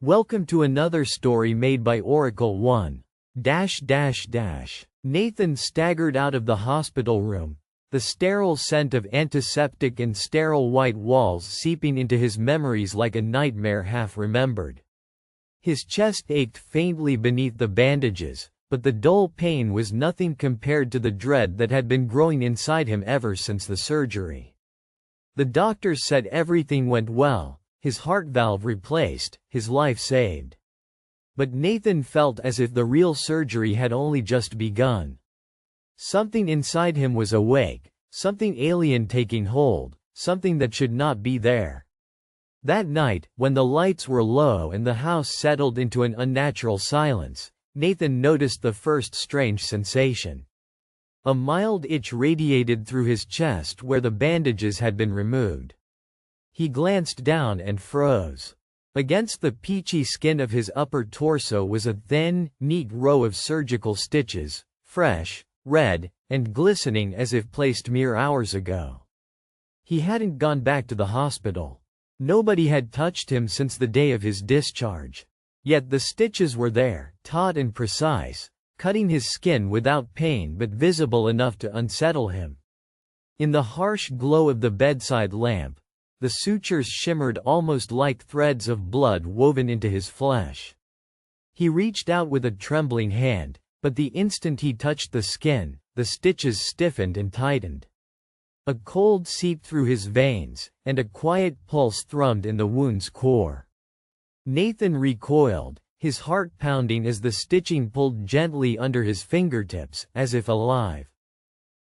Welcome to another story made by Oracle 1. Nathan staggered out of the hospital room, the sterile scent of antiseptic and sterile white walls seeping into his memories like a nightmare half-remembered. His chest ached faintly beneath the bandages, but the dull pain was nothing compared to the dread that had been growing inside him ever since the surgery. The doctors said everything went well. His heart valve replaced, his life saved. But Nathan felt as if the real surgery had only just begun. Something inside him was awake, something alien taking hold, something that should not be there. That night, when the lights were low and the house settled into an unnatural silence, Nathan noticed the first strange sensation. A mild itch radiated through his chest where the bandages had been removed. He glanced down and froze. Against the peachy skin of his upper torso was a thin, neat row of surgical stitches, fresh, red, and glistening as if placed mere hours ago. He hadn't gone back to the hospital. Nobody had touched him since the day of his discharge. Yet the stitches were there, taut and precise, cutting his skin without pain but visible enough to unsettle him. In the harsh glow of the bedside lamp, the sutures shimmered almost like threads of blood woven into his flesh. He reached out with a trembling hand, but the instant he touched the skin, the stitches stiffened and tightened. A cold seeped through his veins, and a quiet pulse thrummed in the wound's core. Nathan recoiled, his heart pounding as the stitching pulled gently under his fingertips, as if alive.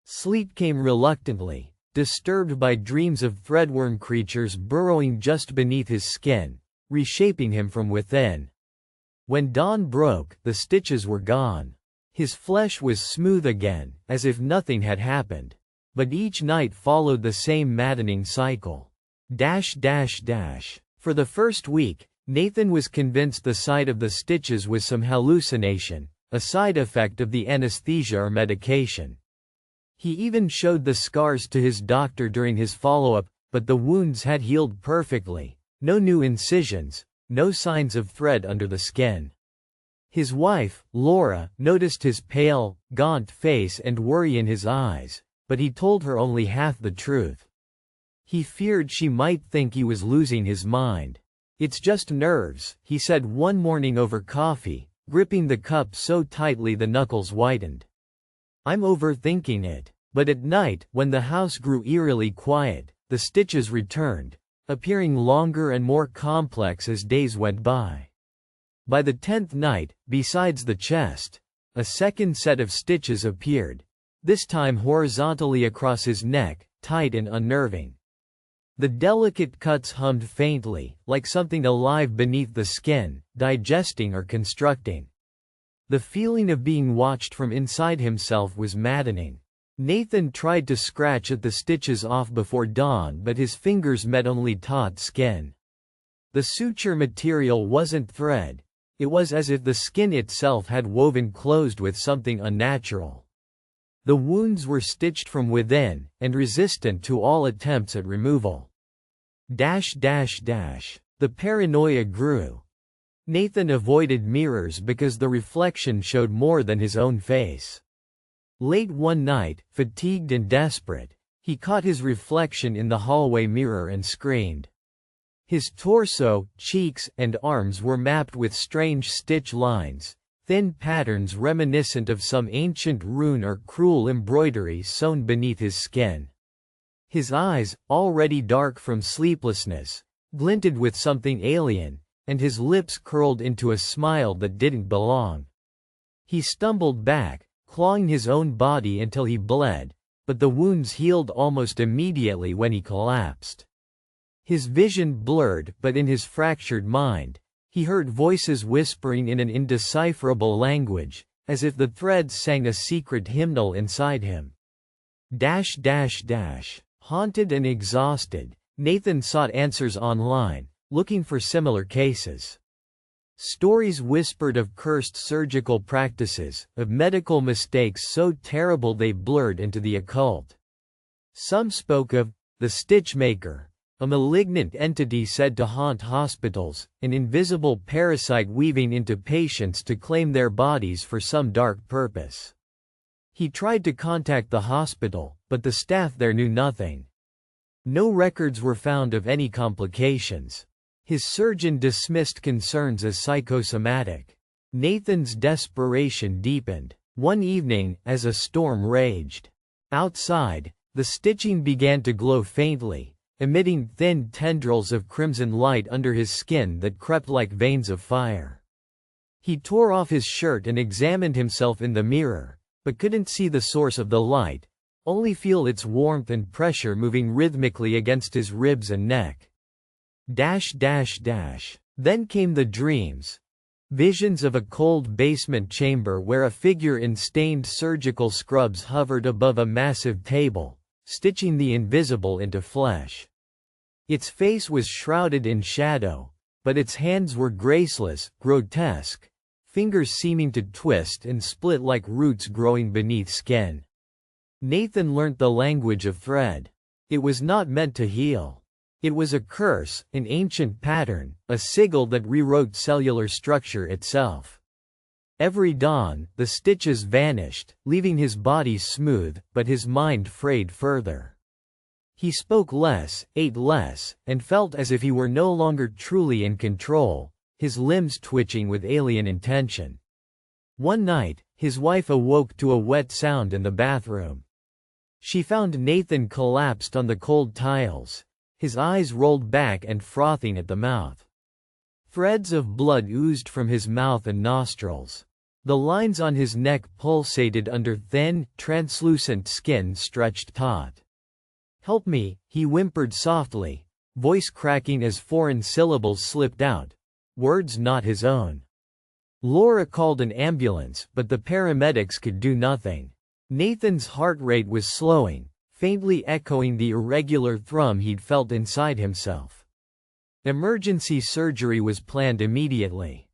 Sleep came reluctantly, disturbed by dreams of threadworm creatures burrowing just beneath his skin, reshaping him from within. When dawn broke, the stitches were gone. His flesh was smooth again, as if nothing had happened. But each night followed the same maddening cycle. For the first week, Nathan was convinced the sight of the stitches was some hallucination, a side effect of the anesthesia or medication. He even showed the scars to his doctor during his follow-up, but the wounds had healed perfectly, no new incisions, no signs of thread under the skin. His wife, Laura, noticed his pale, gaunt face and worry in his eyes, but he told her only half the truth. He feared she might think he was losing his mind. "It's just nerves," he said one morning over coffee, gripping the cup so tightly the knuckles whitened. "I'm overthinking it." But at night, when the house grew eerily quiet, the stitches returned, appearing longer and more complex as days went by. By the 10th night, besides the chest, a second set of stitches appeared, this time horizontally across his neck, tight and unnerving. The delicate cuts hummed faintly, like something alive beneath the skin, digesting or constructing. The feeling of being watched from inside himself was maddening. Nathan tried to scratch at the stitches off before dawn, but his fingers met only taut skin. The suture material wasn't thread. It was as if the skin itself had woven closed with something unnatural. The wounds were stitched from within, and resistant to all attempts at removal. The paranoia grew. Nathan avoided mirrors because the reflection showed more than his own face. Late one night, fatigued and desperate, he caught his reflection in the hallway mirror and screamed. His torso, cheeks, and arms were mapped with strange stitch lines, thin patterns reminiscent of some ancient rune or cruel embroidery sewn beneath his skin. His eyes, already dark from sleeplessness, glinted with something alien, and his lips curled into a smile that didn't belong. He stumbled back, clawing his own body until he bled, but the wounds healed almost immediately when he collapsed. His vision blurred, but in his fractured mind, he heard voices whispering in an indecipherable language, as if the threads sang a secret hymnal inside him. Haunted and exhausted, Nathan sought answers online, looking for similar cases. Stories whispered of cursed surgical practices, of medical mistakes so terrible they blurred into the occult. Some spoke of the stitch maker, a malignant entity said to haunt hospitals, an invisible parasite weaving into patients to claim their bodies for some dark purpose. He tried to contact the hospital, but the staff there knew nothing. No records were found of any complications. His surgeon dismissed concerns as psychosomatic. Nathan's desperation deepened. One evening, as a storm raged outside, the stitching began to glow faintly, emitting thin tendrils of crimson light under his skin that crept like veins of fire. He tore off his shirt and examined himself in the mirror, but couldn't see the source of the light, only feel its warmth and pressure moving rhythmically against his ribs and neck. Then came the dreams. Visions of a cold basement chamber where a figure in stained surgical scrubs hovered above a massive table, stitching the invisible into flesh. Its face was shrouded in shadow, but its hands were graceless, grotesque, fingers seeming to twist and split like roots growing beneath skin. Nathan learnt the language of thread. It was not meant to heal. It was a curse, an ancient pattern, a sigil that rewrote cellular structure itself. Every dawn, the stitches vanished, leaving his body smooth, but his mind frayed further. He spoke less, ate less, and felt as if he were no longer truly in control, his limbs twitching with alien intention. One night, his wife awoke to a wet sound in the bathroom. She found Nathan collapsed on the cold tiles, his eyes rolled back and frothing at the mouth. Threads of blood oozed from his mouth and nostrils. The lines on his neck pulsated under thin, translucent skin stretched taut. "Help me," he whimpered softly, voice cracking as foreign syllables slipped out, words not his own. Laura called an ambulance, but the paramedics could do nothing. Nathan's heart rate was slowing, faintly echoing the irregular thrum he'd felt inside himself. Emergency surgery was planned immediately.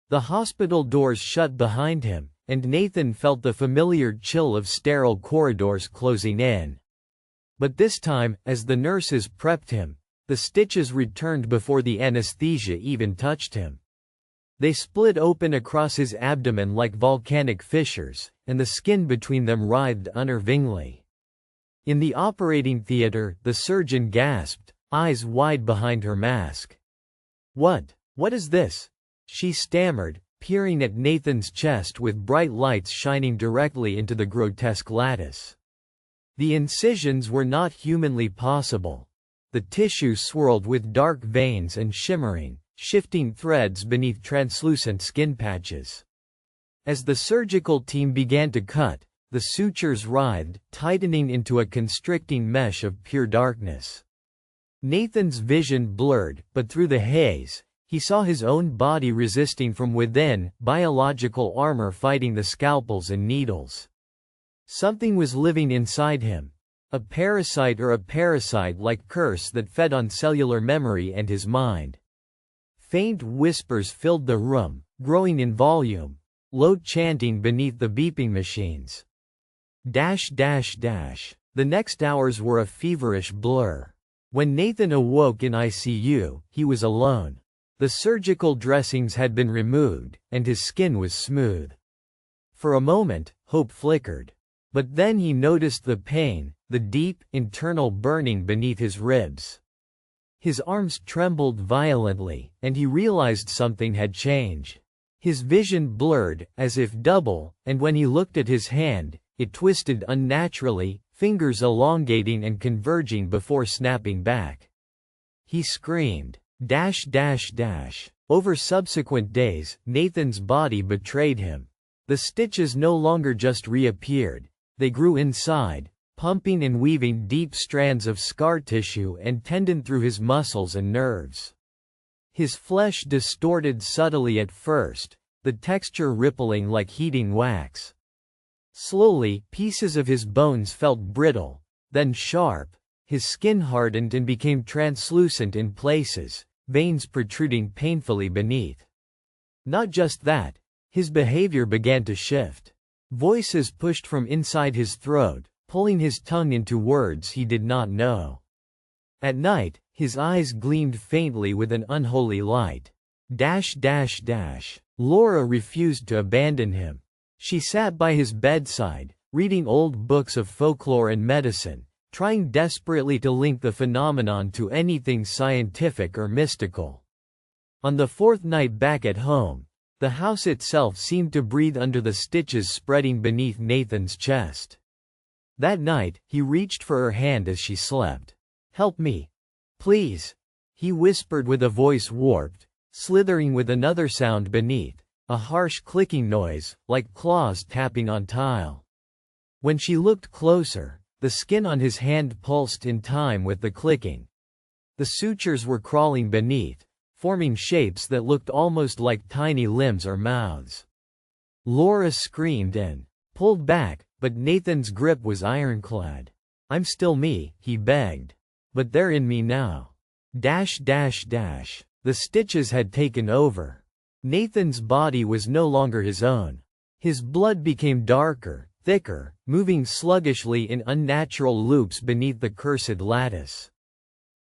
The hospital doors shut behind him, and Nathan felt the familiar chill of sterile corridors closing in. But this time, as the nurses prepped him, the stitches returned before the anesthesia even touched him. They split open across his abdomen like volcanic fissures, and the skin between them writhed unnervingly. In the operating theater, the surgeon gasped, eyes wide behind her mask. What is this?" she stammered, peering at Nathan's chest with bright lights shining directly into the grotesque lattice. The incisions were not humanly possible. The tissue swirled with dark veins and shimmering, shifting threads beneath translucent skin patches. As the surgical team began to cut, the sutures writhed, tightening into a constricting mesh of pure darkness. Nathan's vision blurred, but through the haze, he saw his own body resisting from within, biological armor fighting the scalpels and needles. Something was living inside him. A parasite or a parasite-like curse that fed on cellular memory and his mind. Faint whispers filled the room, growing in volume, low chanting beneath the beeping machines. The next hours were a feverish blur. When Nathan awoke in ICU, he was alone. The surgical dressings had been removed, and his skin was smooth. For a moment, hope flickered. But then he noticed the pain, the deep, internal burning beneath his ribs. His arms trembled violently, and he realized something had changed. His vision blurred, as if double, and when he looked at his hand, it twisted unnaturally, fingers elongating and converging before snapping back. He screamed. Over subsequent days, Nathan's body betrayed him. The stitches no longer just reappeared, they grew inside, pumping and weaving deep strands of scar tissue and tendon through his muscles and nerves. His flesh distorted subtly at first, the texture rippling like heating wax. Slowly, pieces of his bones felt brittle, then sharp, his skin hardened and became translucent in places, veins protruding painfully beneath. Not just that, his behavior began to shift. Voices pushed from inside his throat, pulling his tongue into words he did not know. At night, his eyes gleamed faintly with an unholy light. Laura refused to abandon him. She sat by his bedside, reading old books of folklore and medicine, trying desperately to link the phenomenon to anything scientific or mystical. On the fourth night back at home, the house itself seemed to breathe under the stitches spreading beneath Nathan's chest. That night, he reached for her hand as she slept. "Help me. Please," he whispered with a voice warped, slithering with another sound beneath, a harsh clicking noise, like claws tapping on tile. When she looked closer, the skin on his hand pulsed in time with the clicking. The sutures were crawling beneath, forming shapes that looked almost like tiny limbs or mouths. Laura screamed and pulled back, but Nathan's grip was ironclad. "I'm still me," he begged. "But they're in me now." The stitches had taken over. Nathan's body was no longer his own. His blood became darker, thicker, moving sluggishly in unnatural loops beneath the cursed lattice.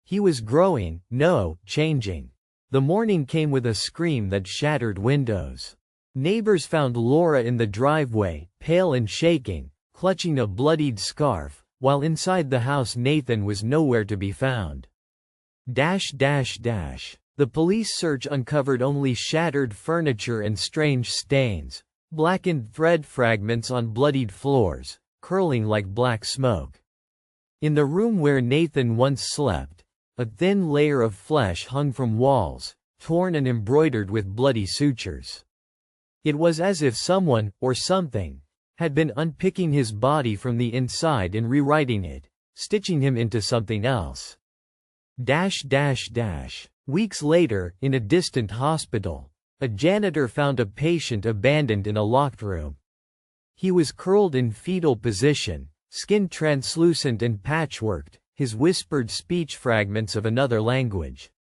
He was growing, changing. The morning came with a scream that shattered windows. Neighbors found Laura in the driveway, pale and shaking, clutching a bloodied scarf, while inside the house Nathan was nowhere to be found. The police search uncovered only shattered furniture and strange stains, blackened thread fragments on bloodied floors, curling like black smoke. In the room where Nathan once slept, a thin layer of flesh hung from walls, torn and embroidered with bloody sutures. It was as if someone, or something, had been unpicking his body from the inside and rewriting it, stitching him into something else. Weeks later, in a distant hospital, a janitor found a patient abandoned in a locked room. He was curled in fetal position, skin translucent and patchworked, his whispered speech fragments of another language.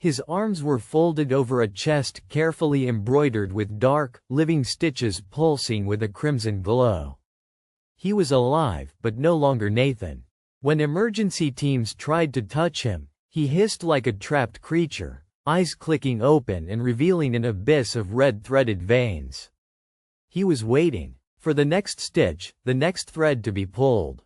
His arms were folded over a chest carefully embroidered with dark, living stitches pulsing with a crimson glow. He was alive, but no longer Nathan. When emergency teams tried to touch him, he hissed like a trapped creature, eyes clicking open and revealing an abyss of red-threaded veins. He was waiting for the next stitch, the next thread to be pulled.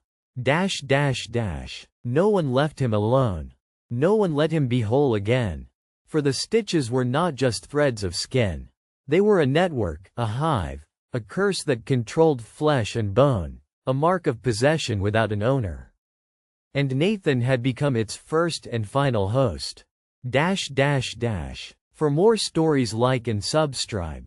No one left him alone. No one let him be whole again. For the stitches were not just threads of skin. They were a network, a hive, a curse that controlled flesh and bone, a mark of possession without an owner. And Nathan had become its first and final host. For more stories, like and subscribe.